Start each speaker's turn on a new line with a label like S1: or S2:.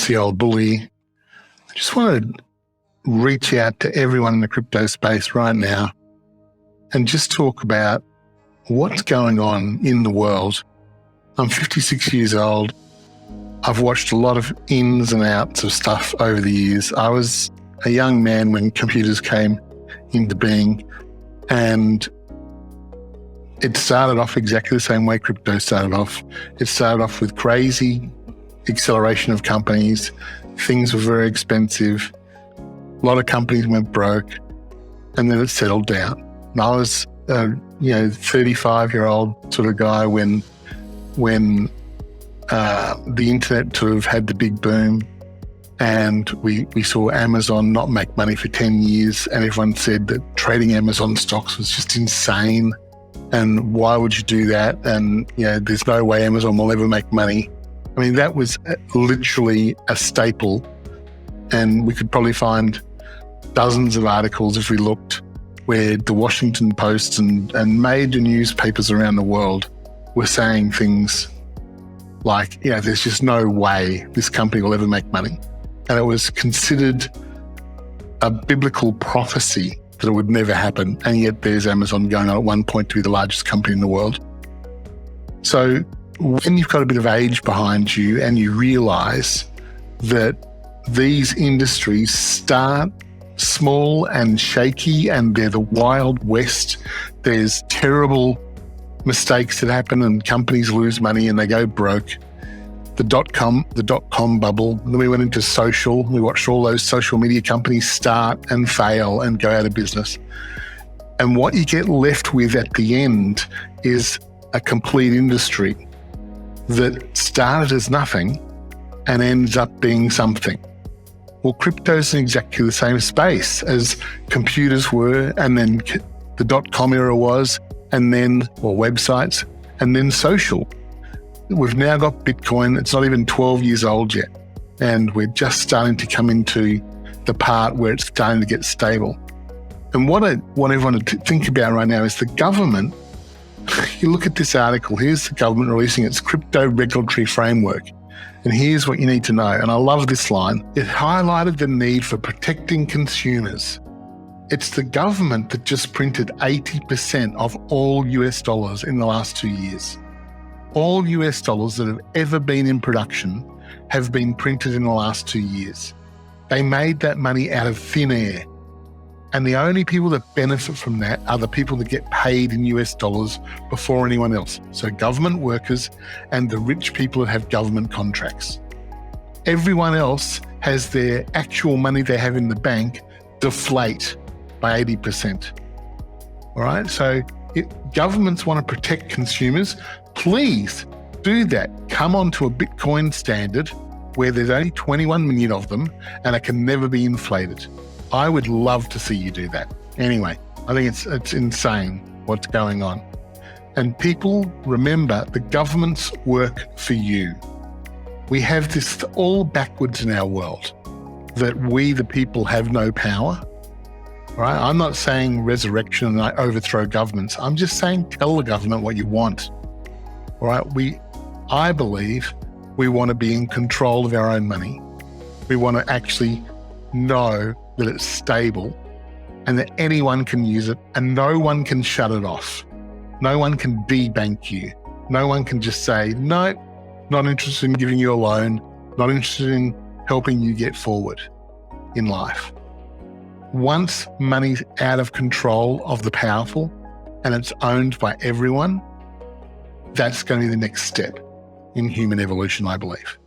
S1: the old bully. I just want to reach out to everyone in the crypto space right now and just talk about what's going on in the world. I'm 56 years old. I've watched a lot of ins and outs of stuff over the years. I was a young man when computers came into being, and it started off exactly the same way crypto started off. It started off with crazy acceleration of companies. Things were very expensive. A lot of companies went broke, and then it settled down. And I was, 35-year-old sort of guy when the internet sort of had the big boom, and we saw Amazon not make money for 10 years, and everyone said that trading Amazon stocks was just insane, and why would you do that? And there's no way Amazon will ever make money. I mean, that was literally a staple, and we could probably find dozens of articles if we looked where the Washington Post and major newspapers around the world were saying things like, there's just no way this company will ever make money. And it was considered a biblical prophecy that it would never happen. And yet there's Amazon going on at one point to be the largest company in the world. So when you've got a bit of age behind you and you realize that these industries start small and shaky and they're the Wild West, there's terrible mistakes that happen and companies lose money and they go broke. The dot-com bubble, then we went into social. We watched all those social media companies start and fail and go out of business. And what you get left with at the end is a complete industry that started as nothing and ends up being something. Well, crypto's in exactly the same space as computers were, and then the dot-com era was, and then, websites, and then social. We've now got Bitcoin. It's not even 12 years old yet, and we're just starting to come into the part where it's starting to get stable. And what I want everyone to think about right now is the government. You look at this article, here's the government releasing its crypto regulatory framework. And here's what you need to know. And I love this line. It highlighted the need for protecting consumers. It's the government that just printed 80% of all US dollars in the last 2 years. All US dollars that have ever been in production have been printed in the last 2 years. They made that money out of thin air. And the only people that benefit from that are the people that get paid in US dollars before anyone else. So government workers and the rich people that have government contracts. Everyone else has their actual money they have in the bank deflate by 80%. All right, so if governments want to protect consumers, please do that. Come onto a Bitcoin standard where there's only 21 million of them and it can never be inflated. I would love to see you do that. Anyway, I think it's insane what's going on. And people, remember, the governments work for you. We have this all backwards in our world, that we, the people, have no power. Right? I'm not saying resurrection and I overthrow governments. I'm just saying tell the government what you want. All right? I believe we want to be in control of our own money. We want to actually know that it's stable and that anyone can use it and no one can shut it off. No one can debank you. No one can just say, no, not interested in giving you a loan, not interested in helping you get forward in life. Once money's out of control of the powerful and it's owned by everyone, that's going to be the next step in human evolution, I believe.